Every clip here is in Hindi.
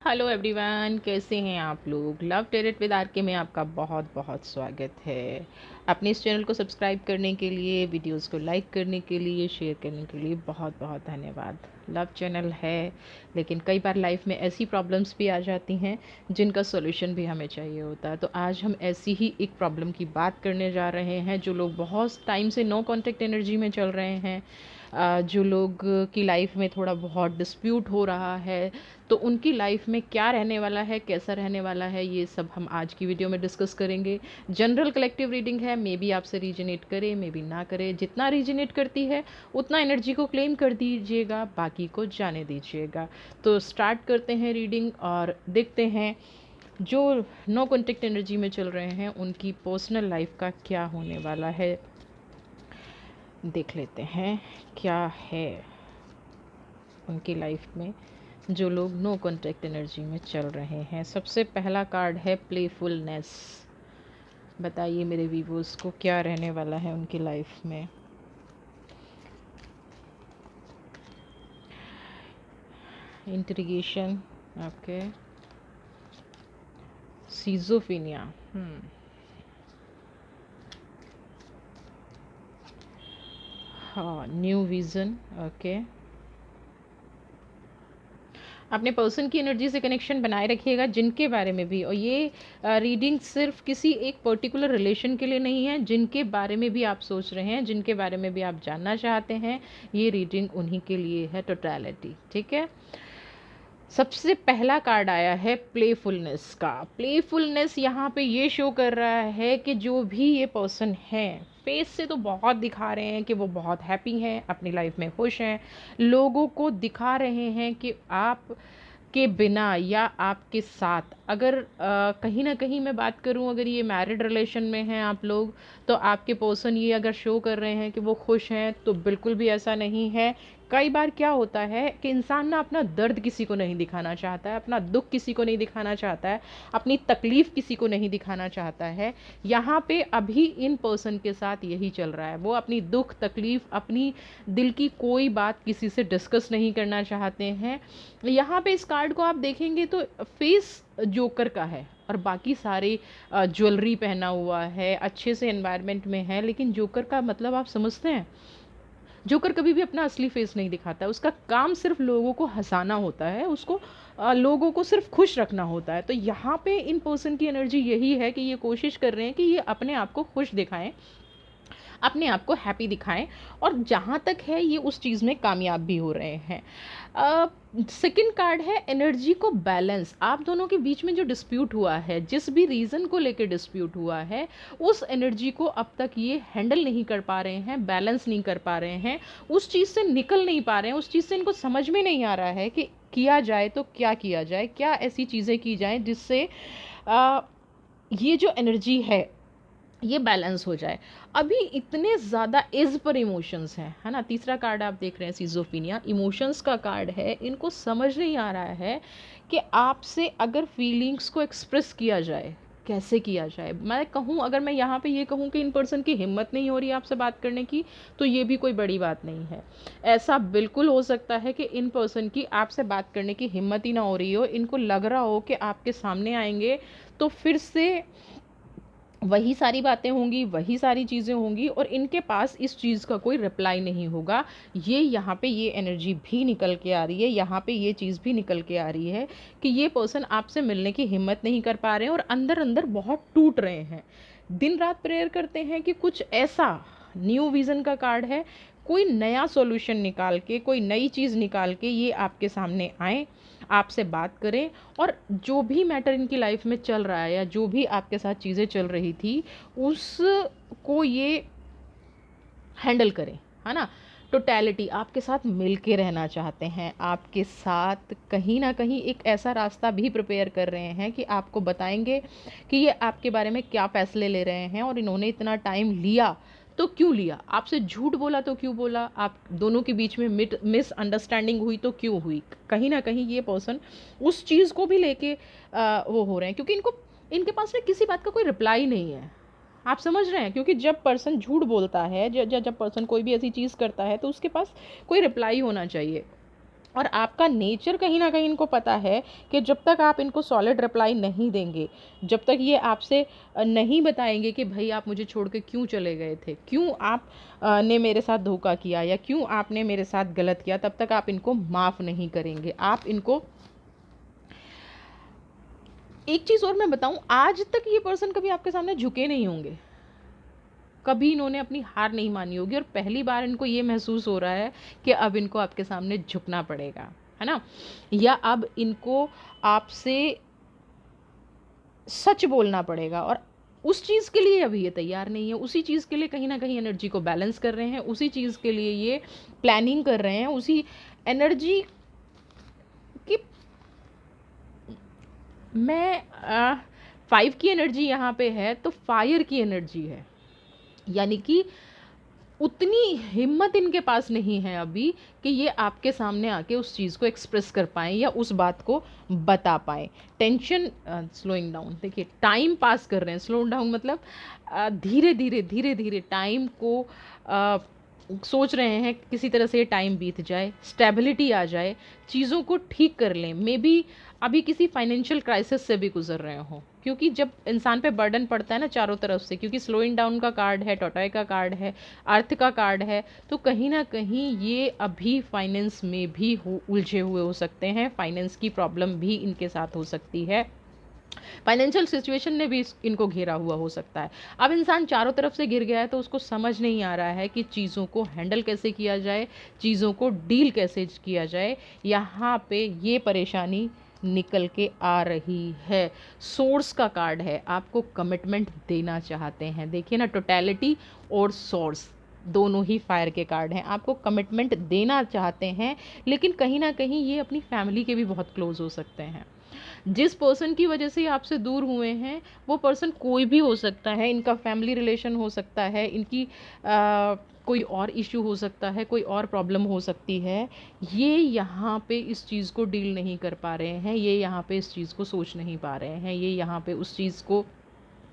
हेलो एवरीवन, कैसे हैं आप लोग। लव टेरेट विद आर के में आपका बहुत बहुत स्वागत है। अपने इस चैनल को सब्सक्राइब करने के लिए, वीडियोस को लाइक करने के लिए, शेयर करने के लिए बहुत बहुत धन्यवाद। लव चैनल है, लेकिन कई बार लाइफ में ऐसी प्रॉब्लम्स भी आ जाती हैं जिनका सॉल्यूशन भी हमें चाहिए होता है। तो आज हम ऐसी ही एक प्रॉब्लम की बात करने जा रहे हैं। जो लोग बहुत टाइम से नो कांटेक्ट एनर्जी में चल रहे हैं, जो लोग की लाइफ में थोड़ा बहुत डिस्प्यूट हो रहा है, तो उनकी लाइफ में क्या रहने वाला है, कैसा रहने वाला है, ये सब हम आज की वीडियो में डिस्कस करेंगे। जनरल कलेक्टिव रीडिंग है, मे बी आपसे रीजनेट करे, मे बी ना करे। जितना रीजनेट करती है उतना एनर्जी को क्लेम कर दीजिएगा, बाकी को जाने दीजिएगा। तो स्टार्ट करते हैं रीडिंग और देखते हैं जो नो कॉन्टेक्ट एनर्जी में चल रहे हैं उनकी पर्सनल लाइफ का क्या होने वाला है। देख लेते हैं क्या है उनकी लाइफ में जो लोग नो कॉन्टैक्ट एनर्जी में चल रहे हैं। सबसे पहला कार्ड है प्लेफुलनेस। बताइए मेरे व्यूअर्स को क्या रहने वाला है उनकी लाइफ में। इंट्रिगेशन, ओके, सीजोफिनिया, हाँ, न्यू विजन, ओके। अपने पर्सन की एनर्जी से कनेक्शन बनाए रखिएगा जिनके बारे में भी, और ये रीडिंग सिर्फ किसी एक पर्टिकुलर रिलेशन के लिए नहीं है, जिनके बारे में भी आप सोच रहे हैं, जिनके बारे में भी आप जानना चाहते हैं, ये रीडिंग उन्हीं के लिए है, टोटलिटी। ठीक है, सबसे पहला कार्ड आया है प्लेफुलनेस का। प्लेफुलनेस यहाँ पे ये शो कर रहा है कि जो भी ये पर्सन है, फेस से तो बहुत दिखा रहे हैं कि वो बहुत हैप्पी हैं, अपनी लाइफ में खुश हैं, लोगों को दिखा रहे हैं कि आप के बिना या आपके साथ, अगर कहीं ना कहीं मैं बात करूं, अगर ये मैरिड रिलेशन में हैं आप लोग, तो आपके पर्सन ये अगर शो कर रहे हैं कि वो खुश हैं, तो बिल्कुल भी ऐसा नहीं है। कई बार क्या होता है कि इंसान ना अपना दर्द किसी को नहीं दिखाना चाहता है, अपना दुख किसी को नहीं दिखाना चाहता है, अपनी तकलीफ़ किसी को नहीं दिखाना चाहता है। यहाँ पे अभी इन पर्सन के साथ यही चल रहा है। वो अपनी दुख तकलीफ़, अपनी दिल की कोई बात किसी से डिस्कस नहीं करना चाहते हैं। यहाँ पे इस कार्ड को आप देखेंगे तो फेस जोकर का है और बाकी सारे ज्वेलरी पहना हुआ है, अच्छे से एनवायरनमेंट में है, लेकिन जोकर का मतलब आप समझते हैं। जोकर कभी भी अपना असली फेस नहीं दिखाता है, उसका काम सिर्फ लोगों को हंसाना होता है, उसको लोगों को सिर्फ खुश रखना होता है। तो यहाँ पे इन पर्सन की एनर्जी यही है कि ये कोशिश कर रहे हैं कि ये अपने आप को खुश दिखाएं, अपने आप को हैप्पी दिखाएं, और जहाँ तक है ये उस चीज़ में कामयाब भी हो रहे हैं। सेकंड कार्ड है एनर्जी को बैलेंस। आप दोनों के बीच में जो डिस्प्यूट हुआ है, जिस भी रीज़न को लेकर डिस्प्यूट हुआ है, उस एनर्जी को अब तक ये हैंडल नहीं कर पा रहे हैं, बैलेंस नहीं कर पा रहे हैं, उस चीज़ से निकल नहीं पा रहे हैं, उस चीज़ से इनको समझ में नहीं आ रहा है कि किया जाए तो क्या किया जाए, क्या ऐसी चीज़ें की जाएं जिससे ये जो एनर्जी है ये बैलेंस हो जाए। अभी इतने ज़्यादा एज पर इमोशंस हैं, है ना। तीसरा कार्ड आप देख रहे हैं सिज़ोफिनिया, इमोशंस का कार्ड है। इनको समझ नहीं आ रहा है कि आपसे अगर फीलिंग्स को एक्सप्रेस किया जाए, कैसे किया जाए। मैं कहूँ, अगर मैं यहाँ पे ये कहूँ कि इन पर्सन की हिम्मत नहीं हो रही है आपसे बात करने की, तो ये भी कोई बड़ी बात नहीं है। ऐसा बिल्कुल हो सकता है कि इन पर्सन की आपसे बात करने की हिम्मत ही ना हो रही हो, इनको लग रहा हो कि आपके सामने आएंगे तो फिर से वही सारी बातें होंगी, वही सारी चीज़ें होंगी, और इनके पास इस चीज़ का कोई रिप्लाई नहीं होगा। ये यहाँ पे ये एनर्जी भी निकल के आ रही है, यहाँ पे ये चीज़ भी निकल के आ रही है कि ये पर्सन आपसे मिलने की हिम्मत नहीं कर पा रहे हैं और अंदर अंदर बहुत टूट रहे हैं। दिन रात प्रेयर करते हैं कि कुछ ऐसा, न्यू विज़न का कार्ड है, कोई नया सॉल्यूशन निकाल के, कोई नई चीज़ निकाल के ये आपके सामने आए, आपसे बात करें, और जो भी मैटर इनकी लाइफ में चल रहा है या जो भी आपके साथ चीज़ें चल रही थी उसको ये हैंडल करें, है ना। टोटलिटी आपके साथ मिल के रहना चाहते हैं, आपके साथ कहीं ना कहीं एक ऐसा रास्ता भी प्रिपेयर कर रहे हैं कि आपको बताएंगे कि ये आपके बारे में क्या फ़ैसले ले रहे हैं, और इन्होंने इतना टाइम लिया तो क्यों लिया, आपसे झूठ बोला तो क्यों बोला, आप दोनों के बीच में मिसअंडरस्टैंडिंग हुई तो क्यों हुई। कहीं ना कहीं ये पर्सन उस चीज़ को भी लेके वो हो रहे हैं, क्योंकि इनके पास में किसी बात का कोई रिप्लाई नहीं है। आप समझ रहे हैं, क्योंकि जब पर्सन झूठ बोलता है, जब पर्सन कोई भी ऐसी चीज़ करता है, तो उसके पास कोई रिप्लाई होना चाहिए। और आपका नेचर कहीं ना कहीं इनको पता है कि जब तक आप इनको सॉलिड रिप्लाई नहीं देंगे, जब तक ये आपसे नहीं बताएंगे कि भाई आप मुझे छोड़ के क्यों चले गए थे, क्यों आप ने मेरे साथ धोखा किया या क्यों आपने मेरे साथ गलत किया, तब तक आप इनको माफ़ नहीं करेंगे। आप इनको, एक चीज़ और मैं बताऊं, आज तक ये पर्सन कभी आपके सामने झुके नहीं होंगे, कभी इन्होंने अपनी हार नहीं मानी होगी, और पहली बार इनको ये महसूस हो रहा है कि अब इनको आपके सामने झुकना पड़ेगा, है ना, या अब इनको आपसे सच बोलना पड़ेगा, और उस चीज़ के लिए अभी ये तैयार नहीं है। उसी चीज़ के लिए कहीं ना कहीं एनर्जी को बैलेंस कर रहे हैं, उसी चीज़ के लिए ये प्लानिंग कर रहे हैं, उसी एनर्जी की। मैं 5 की एनर्जी यहाँ पे है तो फायर की एनर्जी है, यानी कि उतनी हिम्मत इनके पास नहीं है अभी कि ये आपके सामने आके उस चीज़ को एक्सप्रेस कर पाएँ या उस बात को बता पाएँ। टेंशन, स्लोइंग डाउन, देखिए टाइम पास कर रहे हैं। स्लो डाउन मतलब धीरे धीरे धीरे धीरे टाइम को सोच रहे हैं किसी तरह से ये टाइम बीत जाए, स्टेबिलिटी आ जाए, चीज़ों को ठीक कर लें। मे बी अभी किसी फाइनेंशियल क्राइसिस से भी गुजर रहे हो, क्योंकि जब इंसान पे बर्डन पड़ता है ना चारों तरफ से, क्योंकि स्लोइंग डाउन का कार्ड है, टोटॉय का कार्ड है, अर्थ का कार्ड है, तो कहीं ना कहीं ये अभी फाइनेंस में भी उलझे हुए हो सकते हैं, फाइनेंस की प्रॉब्लम भी इनके साथ हो सकती है, फाइनेंशियल सिचुएशन ने भी इनको घेरा हुआ हो सकता है। अब इंसान चारों तरफ से घिर गया है तो उसको समझ नहीं आ रहा है कि चीज़ों को हैंडल कैसे किया जाए, चीज़ों को डील कैसे किया जाए। यहाँ पे ये परेशानी निकल के आ रही है। सोर्स का कार्ड है, आपको कमिटमेंट देना चाहते हैं। देखिए ना, टोटैलिटी और सोर्स दोनों ही फायर के कार्ड हैं। आपको कमिटमेंट देना चाहते हैं, लेकिन कहीं ना कहीं ये अपनी फैमिली के भी बहुत क्लोज हो सकते हैं। जिस पर्सन की वजह से आपसे दूर हुए हैं वो पर्सन कोई भी हो सकता है, इनका फैमिली रिलेशन हो सकता है, इनकी कोई और इश्यू हो सकता है, कोई और प्रॉब्लम हो सकती है। ये यहाँ पे इस चीज़ को डील नहीं कर पा रहे हैं, ये यहाँ पे इस चीज़ को सोच नहीं पा रहे हैं, ये यहाँ पे उस चीज़ को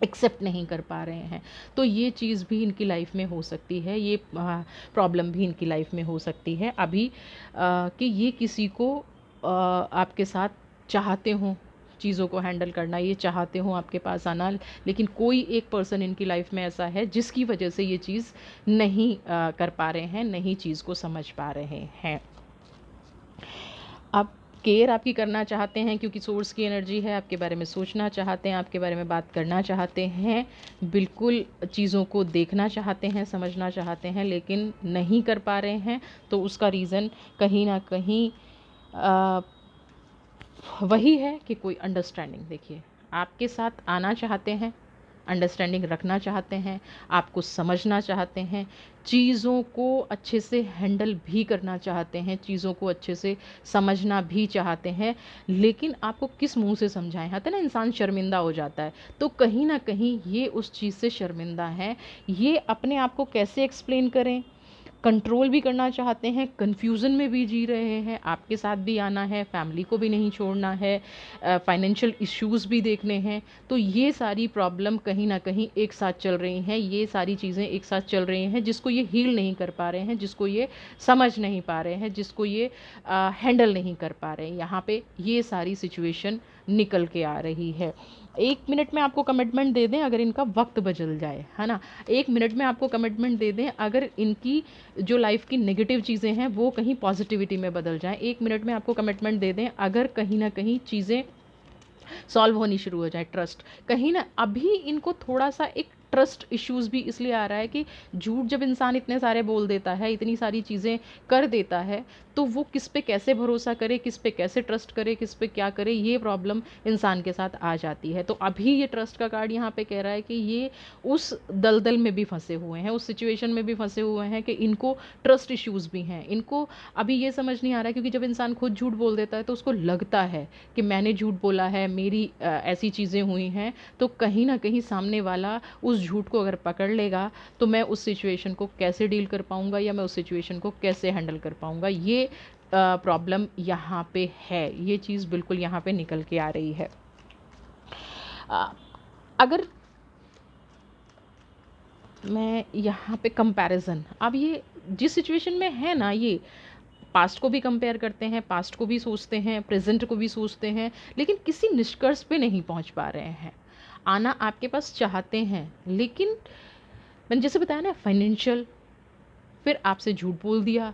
एक्सेप्ट नहीं कर पा रहे हैं। तो ये चीज़ भी इनकी लाइफ में हो सकती है, ये प्रॉब्लम भी इनकी लाइफ में हो सकती है अभी, कि ये किसी को आपके साथ चाहते हों, चीज़ों को हैंडल करना, ये चाहते हों आपके पास आना, लेकिन कोई एक पर्सन इनकी लाइफ में ऐसा है जिसकी वजह से ये चीज़ नहीं कर पा रहे हैं, नहीं चीज़ को समझ पा रहे हैं। अब केयर आपकी करना चाहते हैं क्योंकि सोर्स की एनर्जी है, आपके बारे में सोचना चाहते हैं, आपके बारे में बात करना चाहते हैं, बिल्कुल चीज़ों को देखना चाहते हैं, समझना चाहते हैं, लेकिन नहीं कर पा रहे हैं। तो उसका रीज़न कहीं ना कहीं वही है कि कोई अंडरस्टैंडिंग, देखिए आपके साथ आना चाहते हैं, अंडरस्टैंडिंग रखना चाहते हैं, आपको समझना चाहते हैं, चीज़ों को अच्छे से हैंडल भी करना चाहते हैं, चीज़ों को अच्छे से समझना भी चाहते हैं, लेकिन आपको किस मुंह से समझाएं। होता है ना, इंसान शर्मिंदा हो जाता है, तो कहीं ना कहीं ये उस चीज़ से शर्मिंदा है। ये अपने आप को कैसे एक्सप्लेन करें, कंट्रोल भी करना चाहते हैं, कन्फ्यूज़न में भी जी रहे हैं, आपके साथ भी आना है, फैमिली को भी नहीं छोड़ना है, फाइनेंशियल इश्यूज़ भी देखने हैं। तो ये सारी प्रॉब्लम कहीं ना कहीं एक साथ चल रही हैं, ये सारी चीज़ें एक साथ चल रही हैं, जिसको ये हील नहीं कर पा रहे हैं, जिसको ये समझ नहीं पा रहे हैं, जिसको ये हैंडल नहीं कर पा रहे हैं। यहाँ पे ये सारी सिचुएशन निकल के आ रही है। 1 मिनट में आपको कमिटमेंट दे दें अगर इनका वक्त बदल जाए, है ना, 1 मिनट में आपको कमिटमेंट दे दें अगर इनकी जो लाइफ की नेगेटिव चीज़ें हैं वो कहीं पॉजिटिविटी में बदल जाएं। 1 मिनट में आपको कमिटमेंट दे दें अगर कहीं ना कहीं चीज़ें सॉल्व होनी शुरू हो जाए। ट्रस्ट, कहीं ना अभी इनको थोड़ा सा एक ट्रस्ट इश्यूज़ भी इसलिए आ रहा है कि झूठ जब इंसान इतने सारे बोल देता है, इतनी सारी चीज़ें कर देता है, तो वो किस पे कैसे भरोसा करे, किस पे कैसे ट्रस्ट करे, किस पे क्या करे, ये प्रॉब्लम इंसान के साथ आ जाती है। तो अभी ये ट्रस्ट का कार्ड यहाँ पे कह रहा है कि ये उस दलदल में भी फंसे हुए हैं, उस सिचुएशन में भी फंसे हुए हैं कि इनको ट्रस्ट इश्यूज़ भी हैं। इनको अभी ये समझ नहीं आ रहा है, क्योंकि जब इंसान खुद झूठ बोल देता है तो उसको लगता है कि मैंने झूठ बोला है, मेरी ऐसी चीज़ें हुई हैं, तो कहीं ना कहीं सामने वाला उस झूठ को अगर पकड़ लेगा तो मैं उस सिचुएशन को कैसे डील कर पाऊंगा या मैं उस सिचुएशन को कैसे हैंडल कर पाऊंगा। ये प्रॉब्लम यहाँ पे है, ये चीज़ बिल्कुल यहाँ पे निकल के आ रही है। अगर मैं यहाँ पे कंपैरिजन, अब ये जिस सिचुएशन में है ना, ये पास्ट को भी कंपेयर करते हैं, पास्ट को भी सोचते हैं, प्रेजेंट को भी सोचते हैं, लेकिन किसी निष्कर्ष पे नहीं पहुंच पा रहे हैं। आना आपके पास चाहते हैं, लेकिन मैंने जैसे बताया ना, फाइनेंशियल, फिर आपसे झूठ बोल दिया,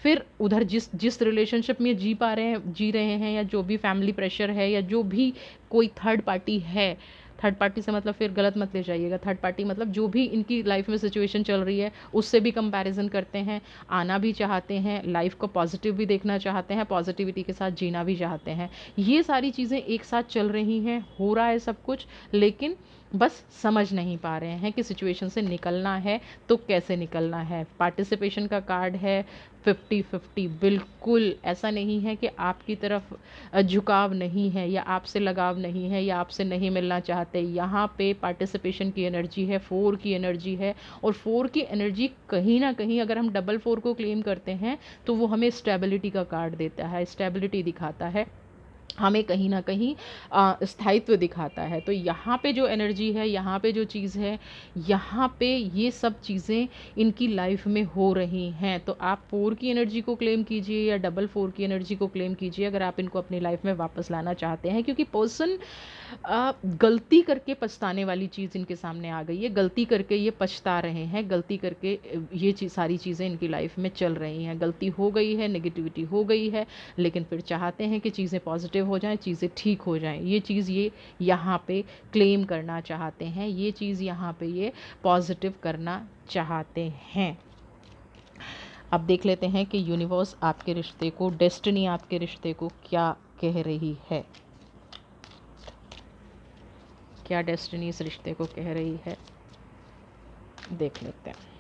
फिर उधर जिस जिस रिलेशनशिप में जी रहे हैं, या जो भी फैमिली प्रेशर है, या जो भी कोई थर्ड पार्टी है, थर्ड पार्टी से मतलब फिर गलत मत ले जाइएगा, थर्ड पार्टी मतलब जो भी इनकी लाइफ में सिचुएशन चल रही है उससे भी कंपैरिजन करते हैं। आना भी चाहते हैं, लाइफ को पॉजिटिव भी देखना चाहते हैं, पॉजिटिविटी के साथ जीना भी चाहते हैं। ये सारी चीज़ें एक साथ चल रही हैं, हो रहा है सब कुछ, लेकिन बस समझ नहीं पा रहे हैं कि सिचुएशन से निकलना है तो कैसे निकलना है। पार्टिसिपेशन का कार्ड है 50-50, बिल्कुल ऐसा नहीं है कि आपकी तरफ झुकाव नहीं है, या आपसे लगाव नहीं है, या आपसे नहीं मिलना चाहते। यहाँ पे पार्टिसिपेशन की एनर्जी है, 4 की एनर्जी है, और 4 की एनर्जी कहीं ना कहीं अगर हम डबल 4 को क्लेम करते हैं तो वो हमें स्टेबिलिटी का कार्ड देता है, स्टेबिलिटी दिखाता है, हमें कहीं ना कहीं स्थायित्व दिखाता है। तो यहाँ पे जो एनर्जी है, यहाँ पे जो चीज़ है, यहाँ पे ये सब चीज़ें इनकी लाइफ में हो रही हैं। तो आप 4 की एनर्जी को क्लेम कीजिए या डबल 4 की एनर्जी को क्लेम कीजिए, अगर आप इनको अपनी लाइफ में वापस लाना चाहते हैं। क्योंकि पर्सन गलती करके पछताने वाली चीज़ इनके सामने आ गई है, गलती करके ये पछता रहे हैं, गलती करके ये सारी चीज़ें इनकी लाइफ में चल रही हैं। गलती हो गई है, नेगेटिविटी हो गई है, लेकिन फिर चाहते हैं कि चीज़ें पॉजिटिव हो जाएं, चीज़ें ठीक हो जाएं। ये चीज़ ये यहाँ पे क्लेम करना चाहते हैं, ये चीज़ यहाँ पे ये पॉजिटिव करना चाहते हैं। अब देख लेते हैं कि यूनिवर्स आपके रिश्ते को, डेस्टिनी आपके रिश्ते को क्या कह रही है, क्या डेस्टिनी इस रिश्ते को कह रही है, देख लेते हैं।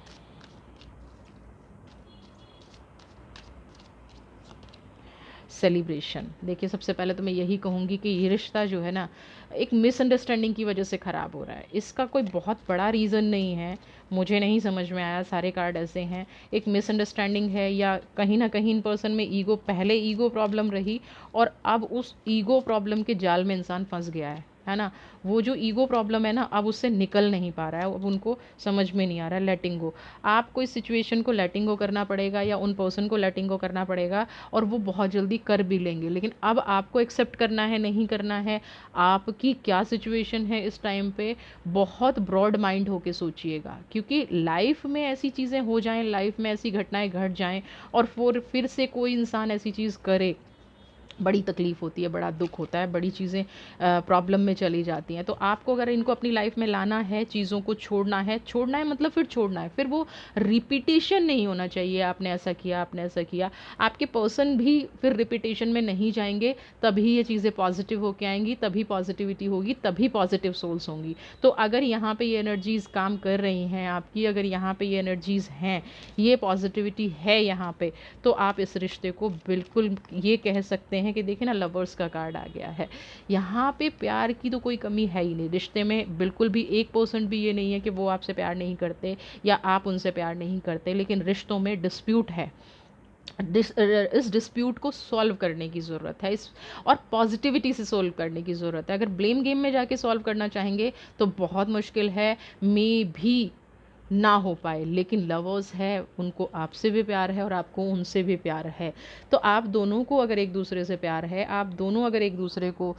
सेलिब्रेशन। देखिए, सबसे पहले तो मैं यही कहूँगी कि ये रिश्ता जो है ना, एक मिसअंडरस्टैंडिंग की वजह से ख़राब हो रहा है। इसका कोई बहुत बड़ा रीज़न नहीं है, मुझे नहीं समझ में आया, सारे कार्ड ऐसे हैं। एक मिसअंडरस्टैंडिंग है, या कहीं ना कहीं इन पर्सन में ईगो, पहले ईगो प्रॉब्लम रही और अब उस ईगो प्रॉब्लम के जाल में इंसान फंस गया है ना। वो जो ईगो प्रॉब्लम है ना, अब उससे निकल नहीं पा रहा है, अब उनको समझ में नहीं आ रहा है लेटिंग गो। आपको इस सिचुएशन को लेटिंग गो करना पड़ेगा, या उन पर्सन को लेटिंग गो करना पड़ेगा, और वो बहुत जल्दी कर भी लेंगे। लेकिन अब आपको एक्सेप्ट करना है, नहीं करना है, आपकी क्या सिचुएशन है इस टाइम पे, बहुत ब्रॉड माइंड होके सोचिएगा। क्योंकि लाइफ में ऐसी चीज़ें हो जाएं, लाइफ में ऐसी घटनाएं घट जाएं, और फिर से कोई इंसान ऐसी चीज़ करे, बड़ी तकलीफ़ होती है, बड़ा दुख होता है, बड़ी चीज़ें प्रॉब्लम में चली जाती हैं। तो आपको अगर इनको अपनी लाइफ में लाना है, चीज़ों को छोड़ना है मतलब फिर छोड़ना है, फिर वो रिपीटेशन नहीं होना चाहिए, आपने ऐसा किया, आपने ऐसा किया। आपके पर्सन भी फिर रिपीटेशन में नहीं जाएंगे, तभी ये चीज़ें पॉजिटिव होके आएंगी, तभी पॉजिटिविटी होगी, तभी पॉजिटिव सोल्स होंगी। तो अगर यहाँ पे ये एनर्जीज़ काम कर रही हैं आपकी, अगर यहाँ पे ये एनर्जीज़ हैं, ये पॉजिटिविटी है यहाँ पे, तो आप इस रिश्ते को बिल्कुल ये कह सकते हैं कि देखिए ना, लवर्स का कार्ड आ गया है। यहाँ पे प्यार की तो कोई कमी है ही नहीं रिश्ते में, बिल्कुल भी 1% भी ये नहीं है कि वो आपसे प्यार नहीं करते या आप उनसे प्यार नहीं करते। लेकिन रिश्तों में डिस्प्यूट है, इस डिस्प्यूट को सॉल्व करने की ज़रूरत है, इस और पॉजिटिविटी से सॉल्व करने की ज़रूरत है। अगर ब्लेम गेम में जाके सॉल्व करना चाहेंगे तो बहुत मुश्किल है, मे भी ना हो पाए। लेकिन लवर्स है, उनको आपसे भी प्यार है और आपको उनसे भी प्यार है। तो आप दोनों को अगर एक दूसरे से प्यार है, आप दोनों अगर एक दूसरे को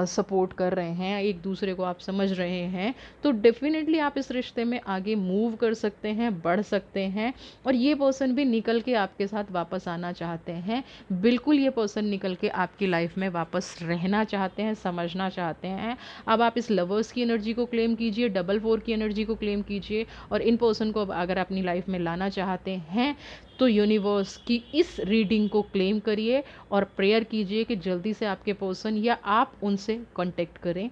सपोर्ट कर रहे हैं, एक दूसरे को आप समझ रहे हैं, तो डेफिनेटली आप इस रिश्ते में आगे मूव कर सकते हैं, बढ़ सकते हैं। और ये पर्सन भी निकल के आपके साथ वापस आना चाहते हैं, बिल्कुल ये पर्सन निकल के आपकी लाइफ में वापस रहना चाहते हैं, समझना चाहते हैं। अब आप इस लवर्स की एनर्जी को क्लेम कीजिए, डबल 4 की एनर्जी को क्लेम कीजिए, और इन पर्सन को अगर अपनी लाइफ में लाना चाहते हैं तो यूनिवर्स की इस रीडिंग को क्लेम करिए और प्रेयर कीजिए कि जल्दी से आपके पर्सन या आप उनसे कांटेक्ट करें।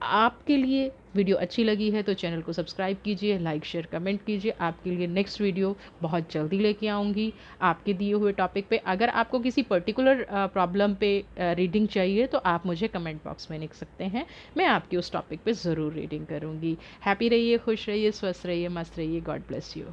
आपके लिए वीडियो अच्छी लगी है तो चैनल को सब्सक्राइब कीजिए, लाइक शेयर कमेंट कीजिए। आपके लिए नेक्स्ट वीडियो बहुत जल्दी लेके आऊँगी आपके दिए हुए टॉपिक पे। अगर आपको किसी पर्टिकुलर प्रॉब्लम पे रीडिंग चाहिए तो आप मुझे कमेंट बॉक्स में लिख सकते हैं, मैं आपकी उस टॉपिक पे ज़रूर रीडिंग करूँगी। हैप्पी रहिए, खुश रहिए, स्वस्थ रहिए, मस्त रहिए। God bless you.